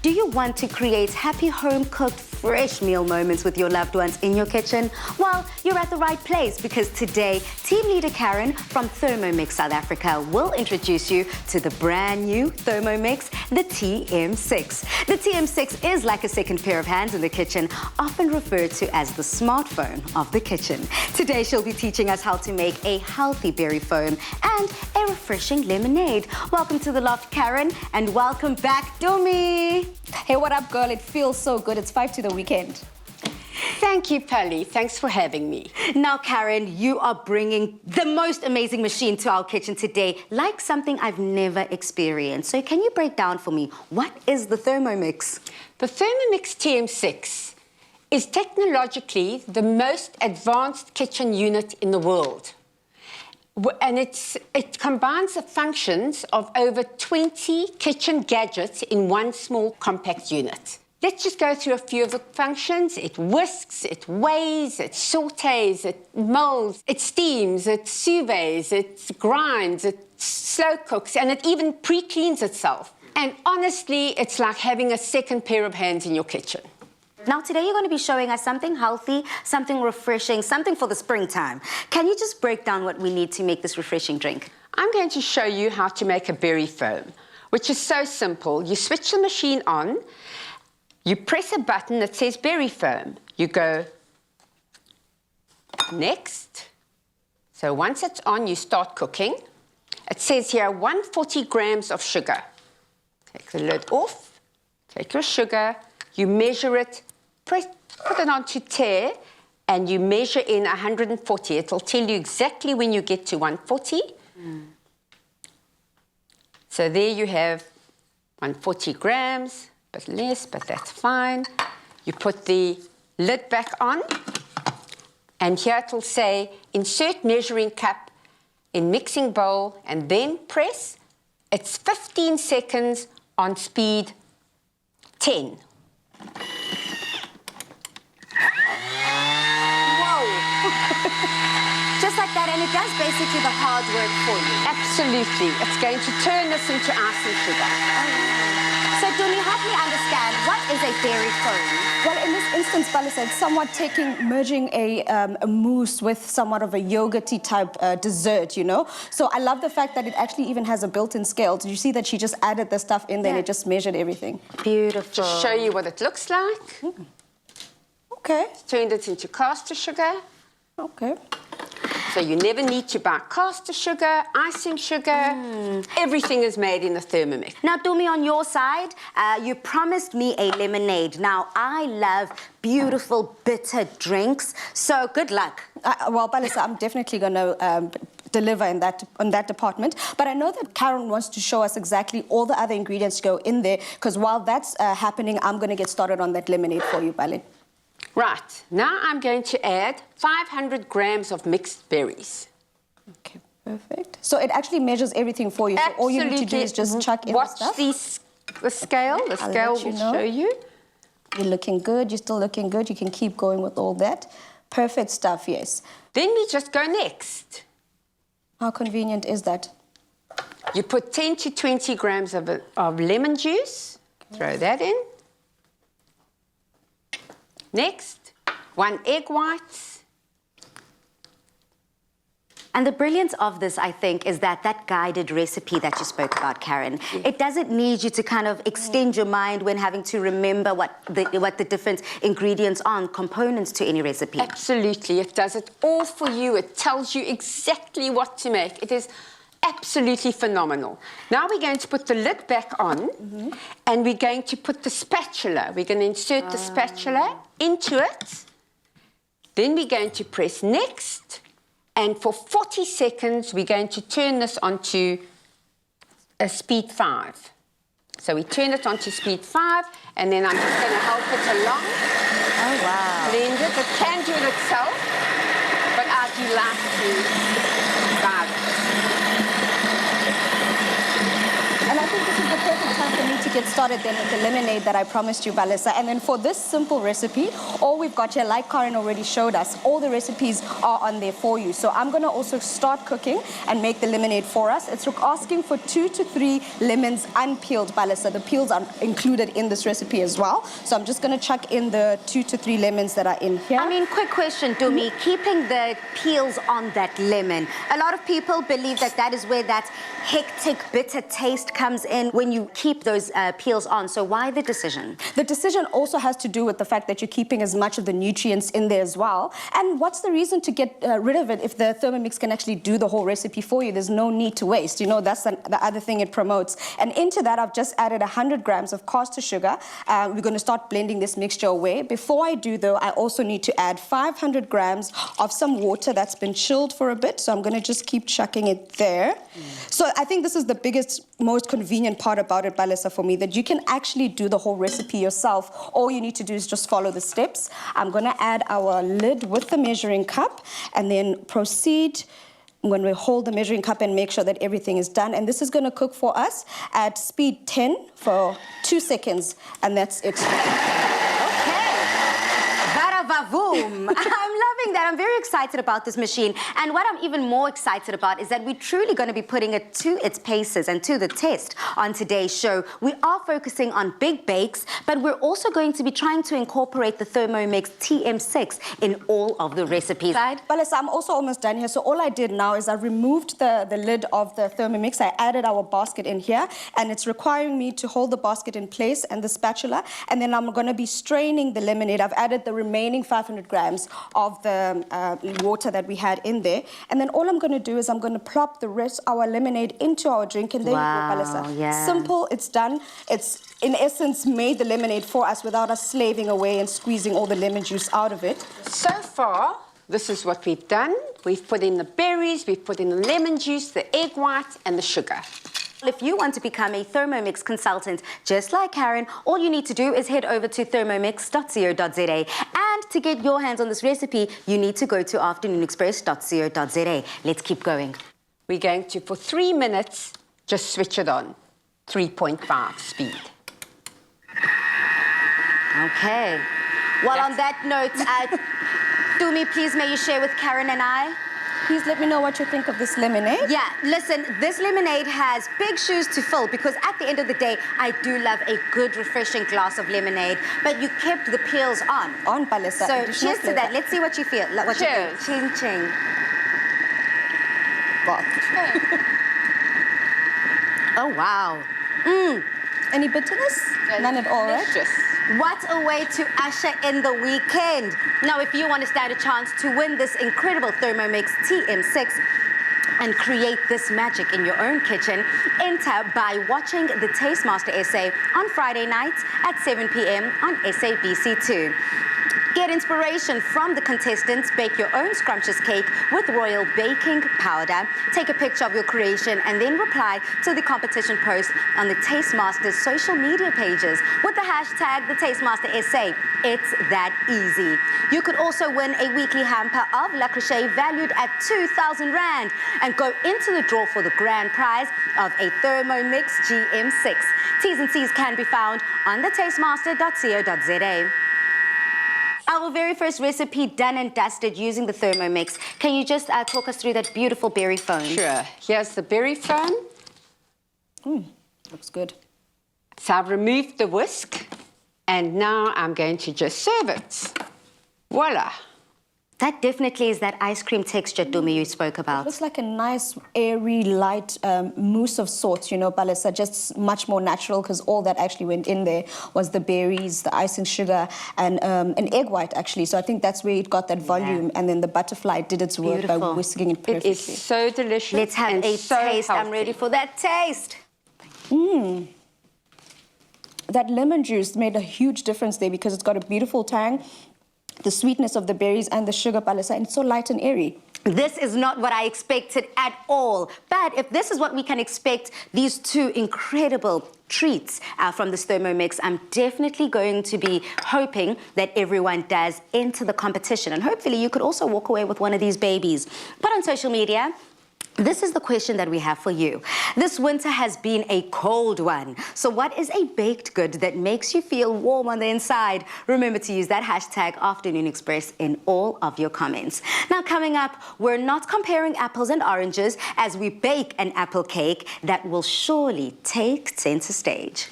Do you want to create happy home-cooked fresh meal moments with your loved ones in your kitchen? Well, you're at the right place because today, team leader Karen from THERMOMIX South Africa will introduce you to the brand new THERMOMIX, the TM6. The TM6 is like a second pair of hands in the kitchen, often referred to as the smartphone of the kitchen. Today, she'll be teaching us how to make a healthy berry foam and a refreshing lemonade. Welcome to the loft, Karen, and welcome back, Dumi. Hey, what up, girl? It feels so good. It's 5 to the weekend. Thank you, Polly. Thanks for having me. Now, Karen, you are bringing the most amazing machine to our kitchen today, like something I've never experienced. So can you break down for me, what is the THERMOMIX? The THERMOMIX TM6 is technologically the most advanced kitchen unit in the world. And it combines the functions of over 20 kitchen gadgets in one small compact unit. Let's just go through a few of the functions. It whisks, it weighs, it sautés, it molds, it steams, it sous vides, it grinds, it slow cooks, and it even pre-cleans itself. And honestly, it's like having a second pair of hands in your kitchen. Now, today you're going to be showing us something healthy, something refreshing, something for the springtime. Can you just break down what we need to make this refreshing drink? I'm going to show you how to make a berry foam, which is so simple. You switch the machine on, you press a button that says berry foam. You go next. So once it's on, you start cooking. It says here 140 grams of sugar. Take the lid off, take your sugar, you measure it, put it onto tare, and you measure in 140. It'll tell you exactly when you get to 140. So there you have 140 grams, a bit less, but that's fine. You put the lid back on, and here it'll say, insert measuring cup in mixing bowl, and then press. It's 15 seconds on speed 10. Just like that, and it does basically the hard work for you. Absolutely. It's going to turn this into icing sugar. So, Dumi, help me understand, what is a berry foam? Well, in this instance, Bala said, somewhat merging a mousse with somewhat of a yogurty type dessert, you know? So I love the fact that it actually even has a built-in scale. Did you see that she just added the stuff in there and it just measured everything? Beautiful. Just show you what it looks like. Okay. Turned it into caster sugar. Okay. So you never need to buy caster sugar, icing sugar. Everything is made in the THERMOMIX. Now, Dumi, on your side, you promised me a lemonade. Now, I love beautiful, bitter drinks, so good luck. Well, Balisa, I'm definitely going to deliver in that department. But I know that Karen wants to show us exactly all the other ingredients to go in there, because while that's happening, I'm going to get started on that lemonade for you, Bali. Right, now I'm going to add 500 grams of mixed berries. Okay, perfect. So it actually measures everything for you. So all you need to do is just chuck in the stuff. Watch the scale. The scale will show you. You're looking good. You're still looking good. You can keep going with all that. Perfect stuff, yes. Then we just go next. How convenient is that? You put 10 to 20 grams of lemon juice. Throw that in. Next, 1 egg white. And the brilliance of this, I think, is that guided recipe that you spoke about, Karen. It doesn't need you to kind of extend your mind when having to remember what the different ingredients are, components to any recipe. Absolutely, it does it all for you. It tells you exactly what to make. It is absolutely phenomenal. Now we're going to put the lid back on, and we're going to put the spatula. We're going to insert the spatula into it. Then we're going to press next, and for 40 seconds, we're going to turn this onto a speed 5. So we turn it onto speed 5, and then I'm just going to help it along. Oh, wow. Blend it. It can do it itself, but I do like to guide it. And I think this is the perfect time for me to get started then with the lemonade that I promised you, Balisa. And then for this simple recipe, all we've got here, like Karen already showed us, all the recipes are on there for you. So I'm going to also start cooking and make the lemonade for us. It's asking for 2 to 3 lemons unpeeled, Balisa. The peels are included in this recipe as well. So I'm just going to chuck in the 2 to 3 lemons that are in here. I mean, quick question, Dumi, keeping the peels on that lemon. A lot of people believe that that is where that hectic, bitter taste comes in when you keep those peels on. So why the decision? The decision also has to do with the fact that you're keeping as much of the nutrients in there as well. And what's the reason to get rid of it if the ThermoMix can actually do the whole recipe for you? There's no need to waste. You know, that's the other thing it promotes. And into that, I've just added 100 grams of caster sugar. We're going to start blending this mixture away. Before I do, though, I also need to add 500 grams of some water that's been chilled for a bit. So I'm going to just keep chucking it there. So I think this is the biggest, most convenient part about it, Balisa, for me, that you can actually do the whole recipe yourself. All you need to do is just follow the steps. I'm going to add our lid with the measuring cup and then proceed when we hold the measuring cup and make sure that everything is done. And this is going to cook for us at speed 10 for 2 seconds, and that's it. Boom. I'm loving that. I'm very excited about this machine. And what I'm even more excited about is that we're truly going to be putting it to its paces and to the test on today's show. We are focusing on big bakes, but we're also going to be trying to incorporate the ThermoMix TM6 in all of the recipes. Balisa, I'm also almost done here. So all I did now is I removed the lid of the ThermoMix. I added our basket in here, and it's requiring me to hold the basket in place and the spatula. And then I'm going to be straining the lemonade. I've added the remaining 500 grams of the water that we had in there. And then all I'm going to do is I'm going to plop the rest of our lemonade into our drink. And there you go, Balisa. Yeah. Simple, it's done. It's, in essence, made the lemonade for us without us slaving away and squeezing all the lemon juice out of it. So far, this is what we've done. We've put in the berries, we've put in the lemon juice, the egg white, and the sugar. If you want to become a ThermoMix consultant, just like Karen, all you need to do is head over to thermomix.co.za. And to get your hands on this recipe, you need to go to afternoonexpress.co.za. Let's keep going. We're going to, for 3 minutes, just switch it on. 3.5 speed. Okay. Well, on that note, Dumi, please may you share with Karen and I? Please let me know what you think of this lemonade. Yeah, listen, this lemonade has big shoes to fill because at the end of the day, I do love a good, refreshing glass of lemonade, but you kept the peels on. On, Balisa. So cheers to that. Let's see what you feel. What Cheers. You think. Ching, ching. Oh, wow. Any bitterness? None at all, right? Delicious. What a way to usher in the weekend. Now, if you want to stand a chance to win this incredible ThermoMix TM6 and create this magic in your own kitchen, enter by watching the Tastemaster essay on Friday nights at 7 p.m. on SABC2. Get inspiration from the contestants, bake your own scrumptious cake with royal baking powder, take a picture of your creation, and then reply to the competition post on the Tastemaster's social media pages with the hashtag the Tastemaster Essay. It's that easy. You could also win a weekly hamper of Le Crochet valued at 2,000 Rand and go into the draw for the grand prize of a ThermoMix GM6. T's and C's can be found on thetastemaster.co.za. Our very first recipe done and dusted using the ThermoMix. Can you just talk us through that beautiful berry foam? Sure. Here's the berry foam. Looks good. So I've removed the whisk, and now I'm going to just serve it. Voila. That definitely is that ice cream texture, Dumi, you spoke about. Looks like a nice, airy, light mousse of sorts, you know, Balisa, just much more natural because all that actually went in there was the berries, the icing sugar, and an egg white, actually. So I think that's where it got that volume, and then the butterfly did its work by whisking it perfectly. It is so delicious. Let's have and a so taste. healthy. I'm ready for that taste. That lemon juice made a huge difference there because it's got a beautiful tang, the sweetness of the berries and the sugar, Balisa, and it's so light and airy. This is not what I expected at all. But if this is what we can expect, these two incredible treats from this ThermoMix, I'm definitely going to be hoping that everyone does enter the competition. And hopefully you could also walk away with one of these babies. But on social media, This is the question that we have for you. This winter has been a cold one. So what is a baked good that makes you feel warm on the inside? Remember to use that hashtag Afternoon Express in all of your comments. Now coming up, we're not comparing apples and oranges as we bake an apple cake that will surely take center stage.